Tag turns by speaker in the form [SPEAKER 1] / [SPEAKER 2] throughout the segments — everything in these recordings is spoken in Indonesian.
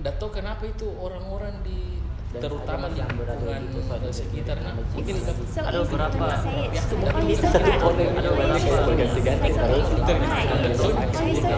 [SPEAKER 1] Nggak tahu kenapa itu orang-orang di terutama di lingkungan sekitarnya mungkin
[SPEAKER 2] So
[SPEAKER 3] ada
[SPEAKER 2] easy for
[SPEAKER 3] beberapa
[SPEAKER 2] them to say it.
[SPEAKER 1] pihak
[SPEAKER 2] Oh,
[SPEAKER 1] tidak
[SPEAKER 2] you're so
[SPEAKER 1] bisa
[SPEAKER 2] fat. Oh,
[SPEAKER 3] ada
[SPEAKER 2] you're so
[SPEAKER 3] beberapa
[SPEAKER 2] fat. It's like so easy. Why? Oh, you're so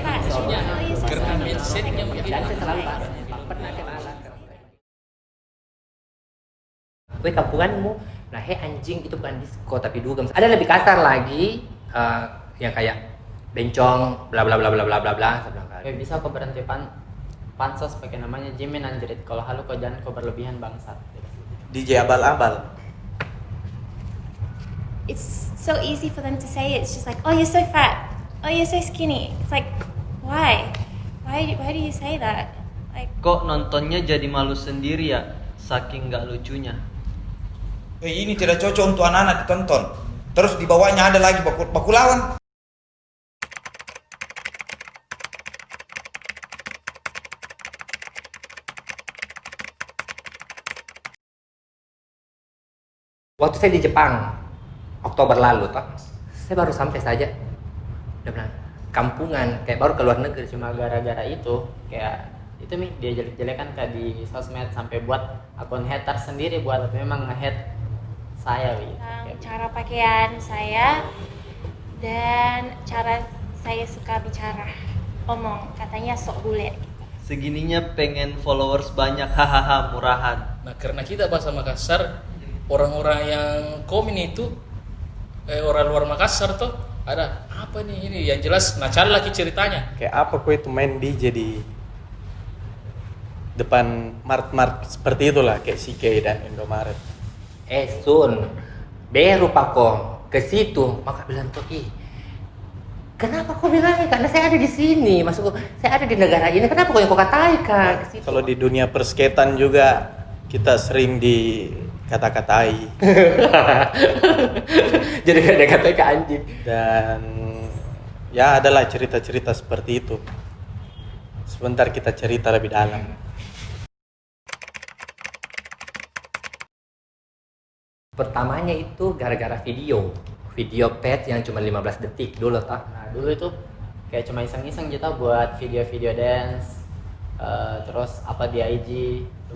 [SPEAKER 2] fat.
[SPEAKER 1] maksudnya
[SPEAKER 2] Oh, you're so
[SPEAKER 1] karena
[SPEAKER 2] fat.
[SPEAKER 1] mindsetnya mungkin
[SPEAKER 4] Dan saya selalu pernah saya malah kue kampunganmu, nah anjing itu bukan disco tapi dugem. Ada lebih kasar lagi yang kayak bencong, bla bla bla bla bla bla bla.
[SPEAKER 3] bisa kau berhenti pansos pakai namanya Jimin anjrit. Kalau halu kau jangan kau berlebihan bangsat.
[SPEAKER 5] DJ abal-abal.
[SPEAKER 2] It's so easy for them to say it. It's just like, oh, you're so fat. Oh, you're so skinny. It's like, why? Why do you say that? Like,
[SPEAKER 3] Kok nontonnya jadi malu sendiri ya, saking nggak lucunya.
[SPEAKER 5] Ini tidak cocok untuk anak-anak ditonton. Terus di bawahnya ada lagi baku lawan.
[SPEAKER 4] Waktu saya di Jepang Oktober lalu toh, saya baru sampai saja. Udah bilang kampungan, kayak baru keluar negeri.
[SPEAKER 3] Cuma gara-gara itu kayak itu nih dia jelek-jelekan kayak di sosmed sampai buat akun hater sendiri buat memang nge-hate saya gitu.
[SPEAKER 2] cara pakaian saya dan cara saya suka bicara, omong, katanya sok bule.
[SPEAKER 3] Segininya pengen followers banyak, hahaha, murahan.
[SPEAKER 1] nah karena kita bahasa Makassar, orang-orang yang komen itu orang luar Makassar tuh ada apa nih ini yang jelas nah cari lagi ceritanya
[SPEAKER 6] Kayak apa kue itu main DJ di depan mart seperti itulah kayak CK dan Indomaret.
[SPEAKER 4] Sun, beru pako ke situ, maka bilang tuh kenapa kau bilangnya? Karena saya ada di sini, maksudku saya ada di negara ini. Kenapa kau yang kau katakan ke situ?
[SPEAKER 6] Kalau di dunia persketan juga kita sering dikata-katai
[SPEAKER 4] Jadi ada kata ke anjing.
[SPEAKER 6] dan ya adalah cerita-cerita seperti itu. Sebentar kita cerita lebih dalam.
[SPEAKER 4] Pertamanya itu gara-gara video pet yang cuma 15 detik dulu toh.
[SPEAKER 3] Nah dulu itu kayak cuma iseng-iseng gitu buat video-video dance, terus apa di IG.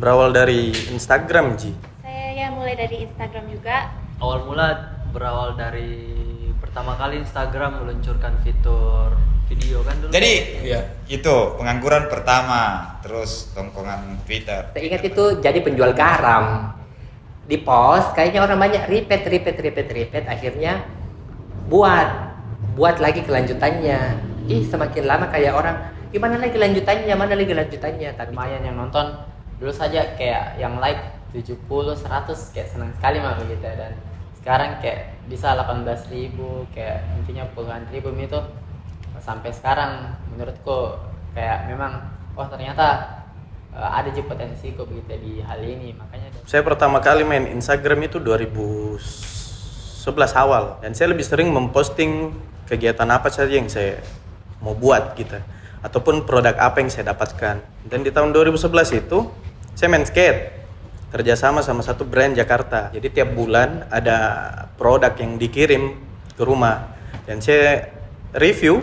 [SPEAKER 6] Berawal dari Instagram, Ji.
[SPEAKER 2] Saya ya mulai dari Instagram juga.
[SPEAKER 3] Awal mula berawal dari pertama kali Instagram meluncurkan fitur video kan dulu.
[SPEAKER 5] Jadi
[SPEAKER 1] iya
[SPEAKER 5] itu pengangguran pertama, terus tongkongan Twitter.
[SPEAKER 4] Saya ingat itu jadi penjual garam. Di post kayaknya orang banyak repeat akhirnya buat lagi kelanjutannya. Semakin lama kayak orang gimana lagi lanjutannya tapi
[SPEAKER 3] lumayan yang nonton dulu saja kayak yang like 70, 100 kayak senang sekali mah begitu dan sekarang kayak bisa 18.000 kayak intinya puluhan ribu itu sampai sekarang menurutku kayak memang ternyata ada juga potensi kok begitu di hal ini makanya
[SPEAKER 6] Saya pertama kali main Instagram itu 2011 awal dan saya lebih sering memposting kegiatan apa saja yang saya mau buat gitu ataupun produk apa yang saya dapatkan. Dan di tahun 2011 itu saya main skate kerjasama sama satu brand Jakarta. Jadi tiap bulan ada produk yang dikirim ke rumah dan saya review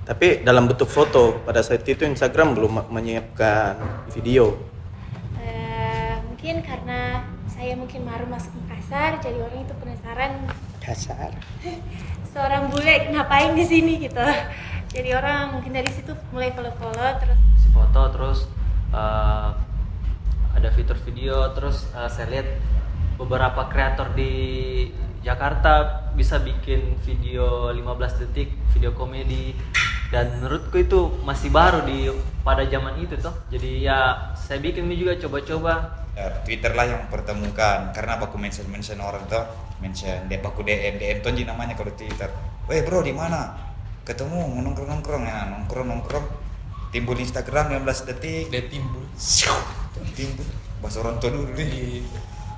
[SPEAKER 6] tapi dalam bentuk foto. Pada saat itu Instagram belum menyiapkan video.
[SPEAKER 2] Mungkin karena saya baru masuk Makassar, jadi orang itu penasaran
[SPEAKER 6] Kasar.
[SPEAKER 2] seorang bule ngapain di sini gitu. Jadi orang mungkin dari situ mulai follow terus.
[SPEAKER 3] si foto terus ada fitur video terus saya lihat beberapa kreator di Jakarta bisa bikin video 15 detik video komedi dan menurutku itu masih baru pada zaman itu toh jadi ya saya bikin juga coba-coba.
[SPEAKER 5] Twitter lah yang pertemukan karena baku mention orang tuh mention baku DM tuh namanya kalau Twitter. Weh bro di mana? Ketemu nongkrong ya nongkrong timbul Instagram 15 detik
[SPEAKER 1] dia timbul
[SPEAKER 5] bahasa orang tua dulu nih.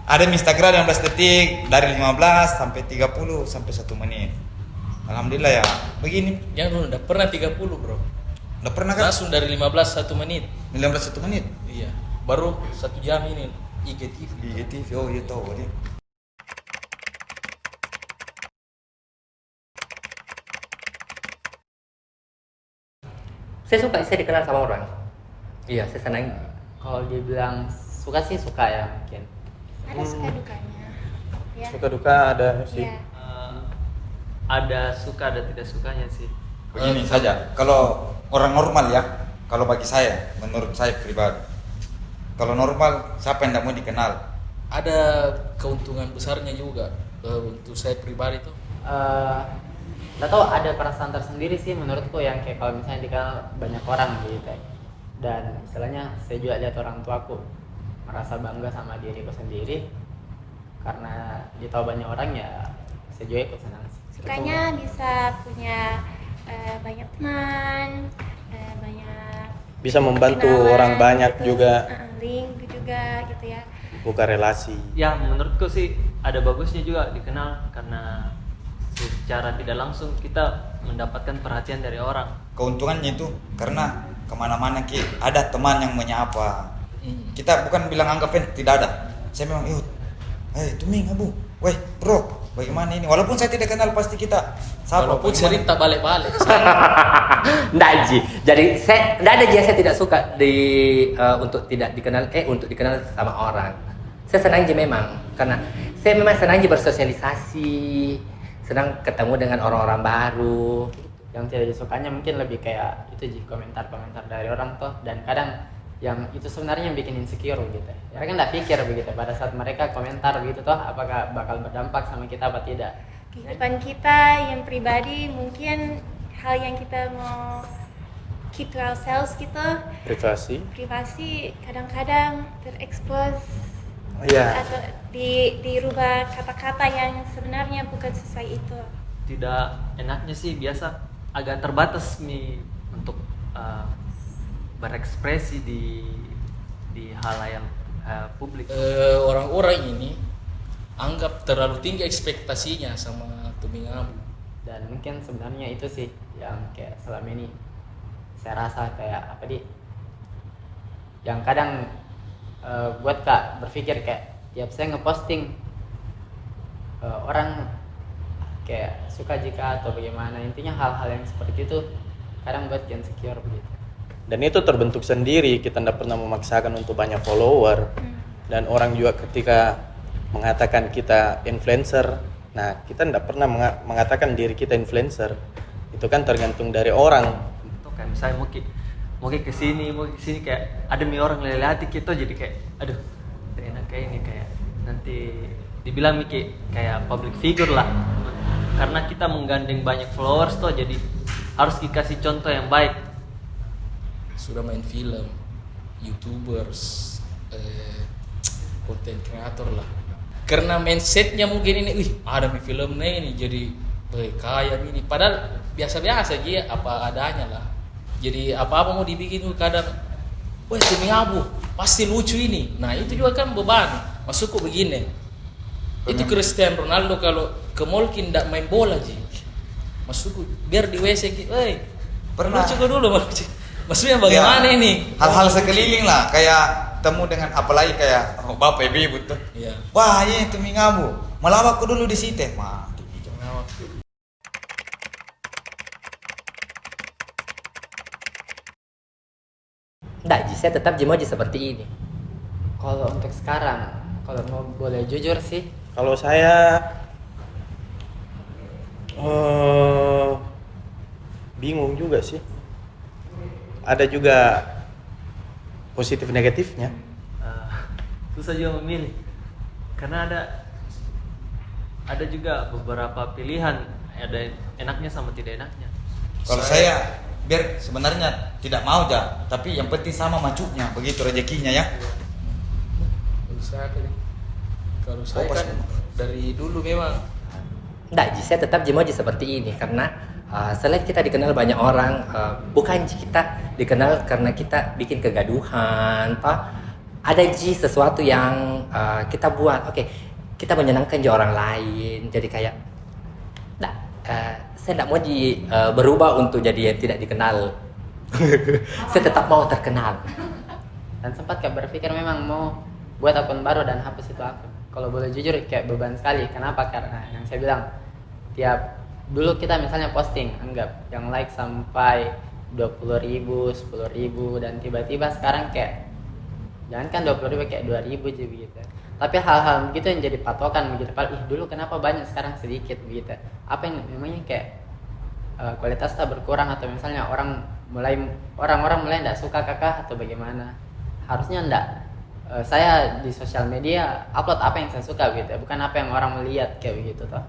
[SPEAKER 5] Ada Instagram 15 detik dari 15 sampai 30 sampai 1 menit. Alhamdulillah ya begini.
[SPEAKER 1] yang dulu udah pernah 30 bro
[SPEAKER 5] Udah pernah kan?
[SPEAKER 1] langsung dari 15 1 menit
[SPEAKER 5] 15 1 menit.
[SPEAKER 1] iya baru 1 jam ini IGTV
[SPEAKER 5] IGTV oh iya tahu dia.
[SPEAKER 4] saya suka saya dikenal sama orang. Iya, saya senang
[SPEAKER 3] Kalau dibilang suka sih suka ya mungkin.
[SPEAKER 2] Ada suka dukanya. Ya.
[SPEAKER 6] Suka duka ada sih.
[SPEAKER 2] Ya.
[SPEAKER 7] Ada suka ada tidak sukanya sih.
[SPEAKER 5] Begini saja, kalau orang normal ya, kalau bagi saya, menurut saya pribadi, kalau normal siapa yang tidak mau dikenal?
[SPEAKER 1] Ada keuntungan besarnya juga untuk saya pribadi tuh.
[SPEAKER 3] Nggak tahu, ada perasaan tersendiri sih menurutku yang kayak kalau misalnya dikenal banyak orang gitu. Dan istilahnya saya juga lihat orang tuaku merasa bangga sama diriku sendiri karena dia tahu banyak orang, ya saya juga ikut senang sih.
[SPEAKER 2] Sukanya bisa punya banyak teman, banyak
[SPEAKER 6] Bisa membantu
[SPEAKER 2] kenalan
[SPEAKER 6] orang banyak
[SPEAKER 2] gitu.
[SPEAKER 6] juga,
[SPEAKER 2] Link juga gitu ya.
[SPEAKER 6] buka relasi.
[SPEAKER 7] Ya menurutku sih ada bagusnya juga dikenal karena secara tidak langsung kita mendapatkan perhatian dari orang.
[SPEAKER 5] Keuntungannya itu karena kemana-mana Ki, ada teman yang menyapa. Kita bukan bilang anggap tidak ada. Saya memang Tuming Abu, weh bro, bagaimana ini? Walaupun saya tidak kenal pasti kita sapa.
[SPEAKER 1] Walaupun
[SPEAKER 5] bagaimana?
[SPEAKER 1] sering tak balik-balik.
[SPEAKER 4] Nggak Ji. Jadi nggak ada Ji, saya tidak suka untuk tidak dikenal untuk dikenal sama orang. Saya senang Ji memang karena saya memang senang Ji bersosialisasi, senang ketemu dengan orang-orang baru.
[SPEAKER 3] Yang tidak disukanya mungkin lebih kayak itu sih, komentar-komentar dari orang tuh, dan kadang yang itu sebenarnya yang bikin insecure gitu. Mereka nggak pikir begitu pada saat mereka komentar gitu toh apakah bakal berdampak sama kita apa tidak.
[SPEAKER 2] Kehidupan kita yang pribadi mungkin hal yang kita mau keep to ourselves gitu, privasi kadang-kadang terekspos
[SPEAKER 6] Iya.
[SPEAKER 2] atau dirubah kata-kata yang sebenarnya bukan sesuai itu.
[SPEAKER 7] Tidak enaknya sih biasa agak terbatas nih untuk berekspresi di halayak publik.
[SPEAKER 1] Orang-orang ini anggap terlalu tinggi ekspektasinya sama Tuming Abu.
[SPEAKER 3] Dan mungkin sebenarnya itu sih yang kayak selama ini saya rasa kayak yang kadang buat Kak berpikir kayak tiap saya ngeposting orang kayak suka jika atau bagaimana, intinya hal-hal yang seperti itu kadang buat insecure begitu.
[SPEAKER 6] Dan itu terbentuk sendiri, kita tidak pernah memaksakan untuk banyak follower. Dan orang juga ketika mengatakan kita influencer, nah kita tidak pernah mengatakan diri kita influencer. Itu kan tergantung dari orang.
[SPEAKER 7] Tuh kayak misalnya mau ke sini kayak ada orang lelaki kita jadi kayak aduh tidak enak kayak ini, kayak nanti dibilang kayak public figure lah karena kita menggandeng banyak followers tuh, jadi harus dikasih contoh yang baik.
[SPEAKER 1] Sudah main film, YouTubers, konten kreator lah. Karena mindsetnya mungkin ini, ada di filmnya ini jadi kaya ini. Padahal biasa-biasa aja apa adanya lah. Jadi apa-apa mau dibikin kadang, Tuming Abu pasti lucu ini. Nah itu juga kan beban. Masukku begini. Itu Cristiano Ronaldo kalau ke mall tidak main bola aja. Masukku biar di WC
[SPEAKER 5] Pernah.
[SPEAKER 1] lucu dulu maksudnya bagaimana
[SPEAKER 5] Ya,
[SPEAKER 1] ini?
[SPEAKER 5] hal-hal sekeliling lah, kayak temu dengan apalagi kayak bapak ibu tuh.
[SPEAKER 1] Iya.
[SPEAKER 5] Wah iya Tuming Abu, malah aku dulu di situ mah.
[SPEAKER 4] Nggak Ji, saya tetap Ji mau Ji seperti ini.
[SPEAKER 3] Kalau untuk sekarang, kalau mau boleh jujur sih,
[SPEAKER 6] Kalau saya bingung juga sih. Ada juga positif negatifnya.
[SPEAKER 7] Susah juga memilih karena ada juga beberapa pilihan, ada enaknya sama tidak enaknya.
[SPEAKER 5] Kalau saya biar sebenarnya tidak mau tapi yang penting sama macunya, begitu rezekinya ya.
[SPEAKER 1] Kalau saya kan dari dulu memang
[SPEAKER 4] Nggak Ji, saya tetap Ji mau Ji seperti ini karena selain kita dikenal banyak orang, bukan Ji kita dikenal karena kita bikin kegaduhan, toh ada Ji sesuatu yang kita buat, kita menyenangkan Ji orang lain, jadi kayak saya tidak mau Ji berubah untuk jadi yang tidak dikenal. Saya tetap mau terkenal.
[SPEAKER 3] dan sempat kayak berpikir memang mau buat akun baru dan hapus itu akun. Kalau boleh jujur kayak beban sekali. Kenapa? Karena yang saya bilang, tiap dulu kita misalnya posting, anggap yang like sampai 20.000, 10.000, dan tiba-tiba sekarang kayak jangan kan 20.000 kayak 2.000 aja begitu. Tapi hal-hal begitu yang jadi patokan begitu. Padahal dulu kenapa banyak sekarang sedikit begitu. Apa yang memangnya kayak kualitas tak berkurang, atau misalnya orang-orang mulai tidak suka kakak atau bagaimana? Harusnya enggak. Saya di sosial media upload apa yang saya suka gitu, bukan apa yang orang melihat kayak begitu toh.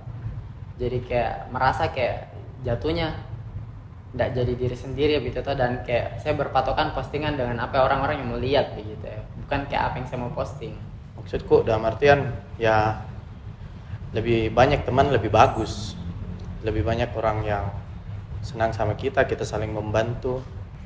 [SPEAKER 3] Jadi kayak merasa kayak jatuhnya tidak jadi diri sendiri begitu toh, dan kayak saya berpatokan postingan dengan apa orang-orang yang mau lihat begitu ya, bukan kayak apa yang saya mau posting.
[SPEAKER 6] Maksudku dalam artian ya lebih banyak teman lebih bagus, lebih banyak orang yang senang sama kita saling membantu.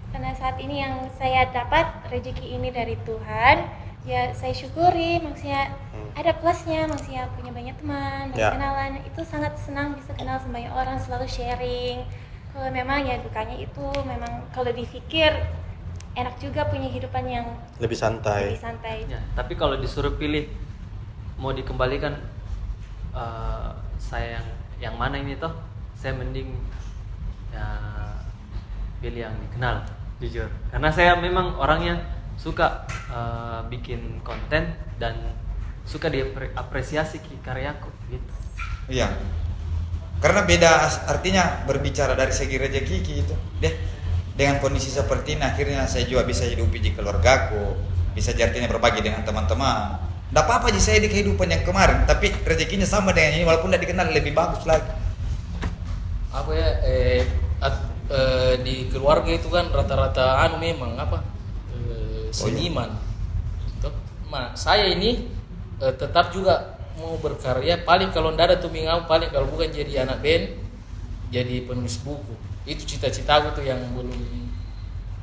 [SPEAKER 2] Karena saat ini yang saya dapat rezeki ini dari Tuhan, ya saya syukuri, maksudnya ada plusnya, maksudnya punya banyak teman, banyak kenalan, itu sangat senang bisa kenal sama banyak orang, selalu sharing. Kalau memang ya dukanya itu memang kalau dipikir enak juga punya kehidupan yang
[SPEAKER 6] Lebih santai.
[SPEAKER 7] Ya, tapi kalau disuruh pilih mau dikembalikan saya yang mana ini toh, saya mending ya pilih yang dikenal, jujur. Karena saya memang orangnya suka bikin konten dan suka diapresiasi karyaku gitu.
[SPEAKER 5] Iya. Karena beda artinya berbicara dari segi rezeki gitu. Dengan kondisi seperti ini akhirnya saya juga bisa hidupi di keluargaku, bisa artinya berbagi dengan teman-teman. Nggak apa-apa sih saya di kehidupan yang kemarin, tapi rezekinya sama dengan ini walaupun tidak dikenal lebih bagus lagi.
[SPEAKER 1] Apa ya di keluarga itu kan rata-rata memang seniman. Saya ini tetap juga mau berkarya, paling kalau ndak ada tumingau, paling kalau bukan jadi anak band, jadi penulis buku. Itu cita-citaku tuh yang belum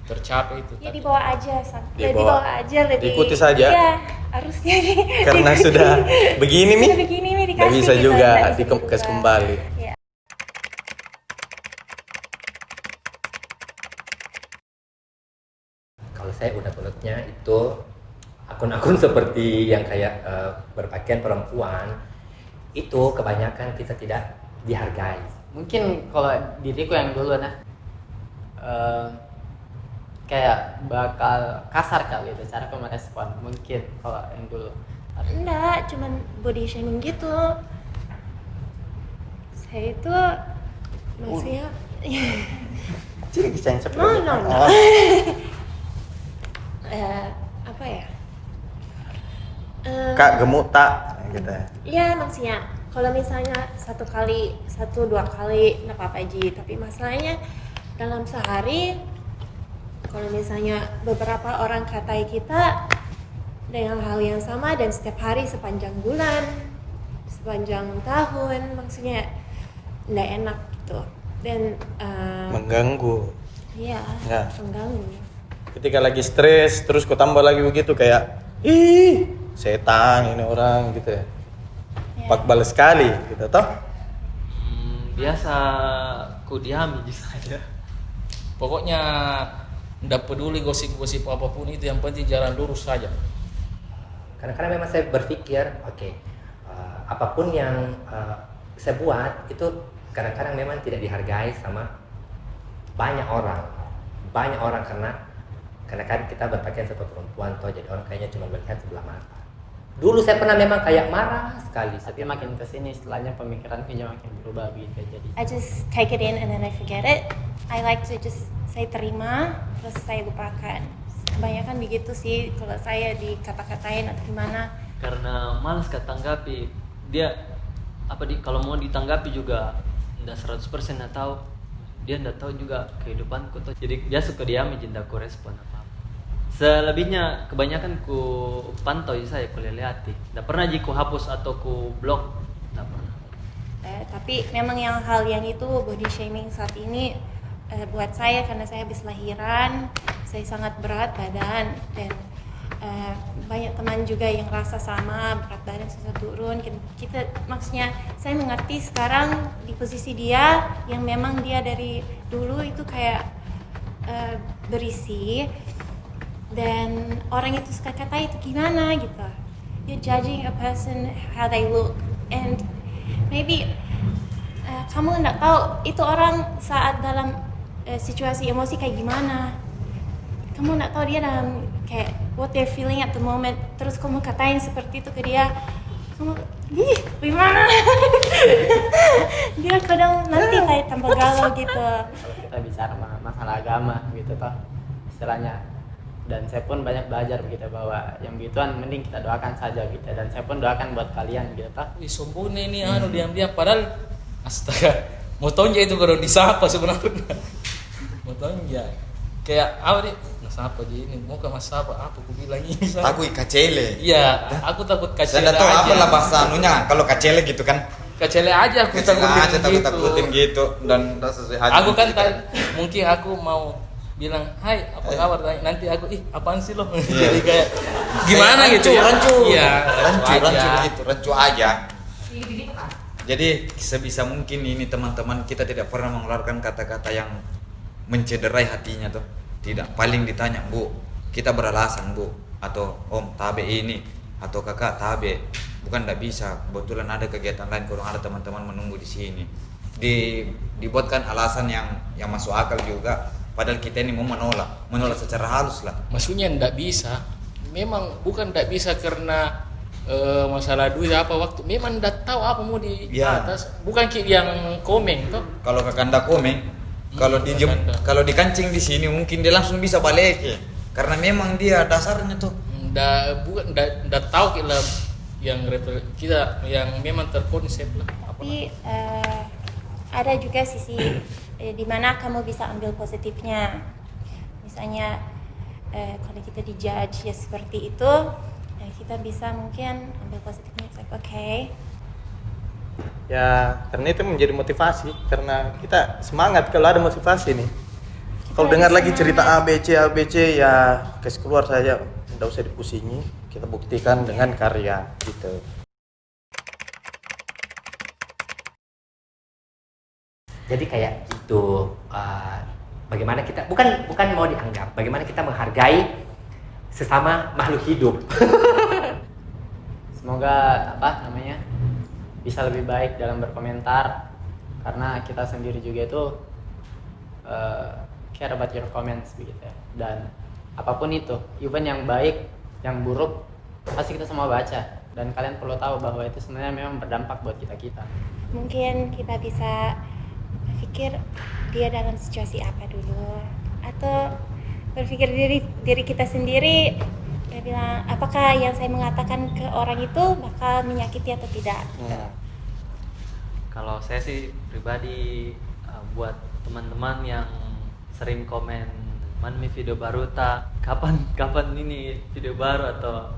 [SPEAKER 1] tercapai itu.
[SPEAKER 2] Ya dibawa aja,
[SPEAKER 6] Dibawa
[SPEAKER 2] aja lebih.
[SPEAKER 6] diikuti saja.
[SPEAKER 2] Iya, harusnya nih.
[SPEAKER 6] Karena sudah begini nih,
[SPEAKER 2] Sudah begini nih
[SPEAKER 6] nggak
[SPEAKER 2] dikasih
[SPEAKER 6] bisa
[SPEAKER 2] gitu,
[SPEAKER 6] juga
[SPEAKER 2] nggak bisa
[SPEAKER 6] dikemas
[SPEAKER 2] juga.
[SPEAKER 6] kembali.
[SPEAKER 2] Ya.
[SPEAKER 4] Kalau saya unek-uneknya itu akun-akun seperti yang kayak berpakaian perempuan itu kebanyakan kita tidak dihargai.
[SPEAKER 3] Mungkin kalau diriku yang dulu kayak bakal kasar kali itu cara aku merespon, mungkin kalau yang dulu.
[SPEAKER 2] Enggak, cuman body shaming gitu. Saya itu maksudnya
[SPEAKER 6] Jadi kisah yang seperti
[SPEAKER 2] no.
[SPEAKER 6] Oh,
[SPEAKER 2] Apa ya?
[SPEAKER 6] Kak gemuk tak gitu ya.
[SPEAKER 2] Iya, maksudnya kalau misalnya 1 kali, 1-2 kali nggak apa-apa aja, tapi masalahnya dalam sehari kalau misalnya beberapa orang katai kita dengan hal yang sama dan setiap hari sepanjang bulan, sepanjang tahun, maksudnya nggak enak gitu. Dan
[SPEAKER 6] Mengganggu.
[SPEAKER 2] iya,
[SPEAKER 6] Ya.
[SPEAKER 2] mengganggu.
[SPEAKER 6] Ketika lagi stres terus kau tambah lagi begitu kayak setan ini orang gitu ya.
[SPEAKER 2] Ya.
[SPEAKER 6] Pak balas sekali gitu toh.
[SPEAKER 7] Biasa ku diami saja.
[SPEAKER 1] Pokoknya ndak peduli gosip-gosip apapun itu, yang penting jalan lurus saja.
[SPEAKER 4] Karena memang saya berpikir, apapun yang saya buat itu kadang-kadang memang tidak dihargai sama banyak orang karena kan kita berpakaian seperti perempuan toh, jadi orang kayaknya cuma melihat sebelah mata. Dulu saya pernah memang kayak marah sekali,
[SPEAKER 3] Tapi makin kesini setelahnya pemikiranku makin berubah gitu jadi.
[SPEAKER 2] I just take it in and then I forget it. I like to just saya terima terus saya lupakan. Kebanyakan begitu sih kalau saya dikata-katain atau gimana.
[SPEAKER 7] Karena malas ketanggapi dia kalau mau ditanggapi juga ndak 100% nggak tahu, dia ndak tahu juga kehidupanku tuh, jadi dia suka diam aja, ndak ku respon apa. Selebihnya kebanyakan ku pantau saya, ku lelehati, ndak pernah ku hapus atau ku blok, ndak pernah.
[SPEAKER 2] Tapi memang yang hal yang itu body shaming saat ini buat saya, karena saya habis lahiran, saya sangat berat badan dan banyak teman juga yang rasa sama, berat badan susah turun. Kita maksudnya saya mengerti sekarang di posisi dia yang memang dia dari dulu itu kayak berisi, dan orang itu suka kata itu gimana gitu. You're judging a person how they look, and maybe kamu nggak tahu itu orang saat dalam situasi emosi kayak gimana. kamu nggak tahu dia dalam kayak what they're feeling at the moment, terus kamu katain seperti itu ke dia, kamu gimana? Dia kadang nanti kayak tambah galau gitu.
[SPEAKER 3] Kita bicara masalah agama gitu toh istilahnya, dan saya pun banyak belajar begitu bahwa yang begituan mending kita doakan saja gitu, dan saya pun doakan buat kalian gitu toh.
[SPEAKER 1] Wih, sombongnya ini diam-diam padahal astaga, motonja itu kalau disapa sebenarnya. Motonja. Kayak apa nih? Mas apa aja ini? Mau ke mas apa? Apa aku bilang ini?
[SPEAKER 5] Aku kacele.
[SPEAKER 1] Iya, aku takut kacele
[SPEAKER 5] Saya tahu
[SPEAKER 1] aja.
[SPEAKER 5] apa lah bahasa anunya kalau kacele gitu kan.
[SPEAKER 1] Kacele aja aku
[SPEAKER 5] Kacele
[SPEAKER 1] takutin
[SPEAKER 5] aja
[SPEAKER 1] gitu.
[SPEAKER 5] takutin gitu dan sesuai aja.
[SPEAKER 1] Aku kan mungkin aku mau bilang, "Hai, apa kabar?" Nanti aku, apaan sih lo?" Jadi kayak gimana gitu ya?
[SPEAKER 5] Rancu.
[SPEAKER 1] Iya,
[SPEAKER 5] Rancu gitu, rancu aja. Jadi sebisa mungkin ini teman-teman kita tidak pernah mengeluarkan kata-kata yang mencederai hatinya tuh. Tidak, paling ditanya, "Bu, kita beralasan, Bu," atau "Om, tabe ini," atau "Kakak, tabe." Bukan tidak bisa, kebetulan ada kegiatan lain, kurang ada teman-teman menunggu di sini. Dibuatkan alasan yang masuk akal juga, padahal kita ini mau menolak secara halus lah.
[SPEAKER 1] Maksudnya ndak bisa. Memang bukan ndak bisa karena masalah duit apa waktu. Memang ndak tahu apa mau di
[SPEAKER 5] Ya.
[SPEAKER 1] atas. Bukan yang komen toh.
[SPEAKER 5] Kalau kakanda komeng, kalau dikancing di sini mungkin dia langsung bisa balik ya. Karena memang dia dasarnya tuh.
[SPEAKER 1] Ndak tahu kita yang kita yang memang terkonsep lah.
[SPEAKER 2] Tapi ada juga sisi di mana kamu bisa ambil positifnya. Misalnya kalau kita dijudge ya seperti itu, kita bisa mungkin ambil positifnya, like okay.
[SPEAKER 6] Ya, karena itu menjadi motivasi, karena kita semangat kalau ada motivasi nih. Kalau dengar lagi cerita ABC ya kasih keluar saja, tidak usah dipusingi, kita buktikan dengan karya gitu.
[SPEAKER 4] Jadi kayak gitu, bagaimana kita bukan mau dianggap, bagaimana kita menghargai sesama makhluk hidup.
[SPEAKER 3] Semoga bisa lebih baik dalam berkomentar, karena kita sendiri juga itu care about your comments begitu ya. Dan apapun itu, even yang baik, yang buruk, pasti kita semua baca, dan kalian perlu tahu bahwa itu sebenarnya memang berdampak buat kita.
[SPEAKER 2] Mungkin kita bisa berpikir dia dalam situasi apa dulu, atau berpikir diri kita sendiri, dia bilang apakah yang saya mengatakan ke orang itu bakal menyakiti atau tidak gitu.
[SPEAKER 7] Kalau saya sih pribadi buat teman-teman yang sering komen, "Man mi video baru tak? Kapan ini video baru?" atau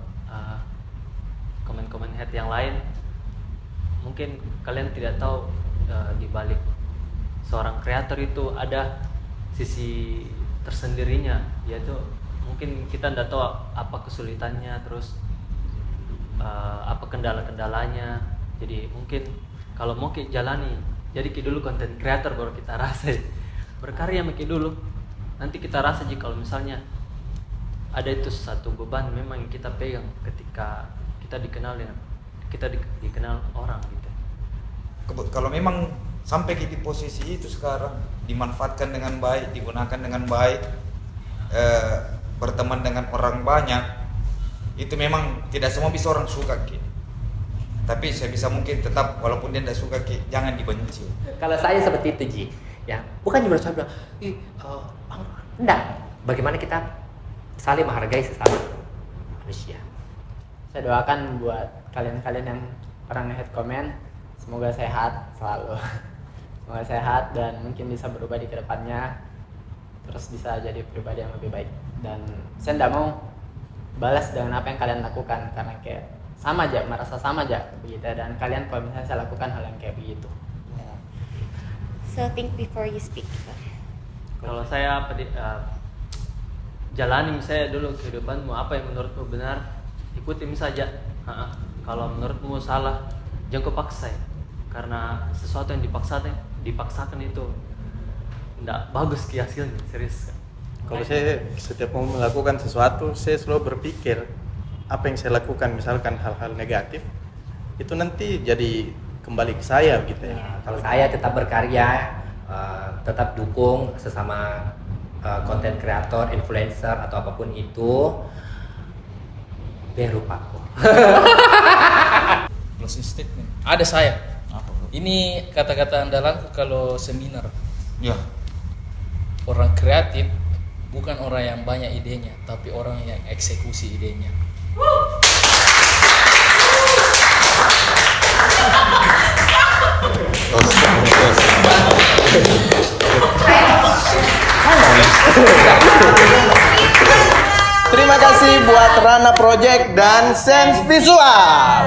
[SPEAKER 7] komen-komen hate yang lain. Mungkin kalian tidak tahu di balik seorang kreator itu ada sisi tersendirinya, yaitu mungkin kita tidak tahu apa kesulitannya, terus apa kendala-kendalanya. Jadi mungkin kalau mau kita jalani, jadi kita dulu konten kreator baru kita rasa berkarya kita dulu. Nanti kita rasa jika kalau misalnya ada itu satu beban memang yang kita pegang ketika kita dikenal dikenal orang gitu.
[SPEAKER 5] Kalau memang sampai di posisi itu sekarang, dimanfaatkan dengan baik, digunakan dengan baik, berteman dengan orang banyak, itu memang tidak semua bisa orang suka Ki. Tapi saya bisa mungkin tetap walaupun dia tidak suka Ki, jangan dibenci.
[SPEAKER 4] Kalau saya seperti itu Ji, ya bukan cuma saya bilang, enggak. Bagaimana kita saling menghargai sesama manusia.
[SPEAKER 3] Saya doakan buat kalian-kalian yang pernah nge-hate komen, semoga sehat selalu. Semoga sehat dan mungkin bisa berubah di kedepannya, terus bisa jadi pribadi yang lebih baik. Dan saya tidak mau balas dengan apa yang kalian lakukan, karena kayak sama aja, merasa sama aja begitu. Dan kalian kalau misalnya saya lakukan hal yang kayak begitu.
[SPEAKER 2] So think before you speak.
[SPEAKER 7] Kalau saya jalani misalnya dulu kehidupanmu, apa yang menurutmu benar, ikutin saja. Kalau menurutmu salah, jangan kau paksa ya. Karena sesuatu yang dipaksakan itu tidak bagus hasilnya, serius.
[SPEAKER 6] Kalau saya setiap mau melakukan sesuatu, saya selalu berpikir apa yang saya lakukan, misalkan hal-hal negatif, itu nanti jadi kembali ke saya gitu ya.
[SPEAKER 4] Kalau saya tetap berkarya, tetap dukung sesama konten kreator, influencer atau apapun itu, Beru Pako.
[SPEAKER 1] Closing statement. Ada saya.
[SPEAKER 5] Apa bro?
[SPEAKER 1] Ini kata-kata andalanku kalau seminar.
[SPEAKER 5] Ya.
[SPEAKER 1] Orang kreatif bukan orang yang banyak idenya, tapi orang yang eksekusi idenya.
[SPEAKER 6] Terima kasih buat Rana Project dan Sense Visual.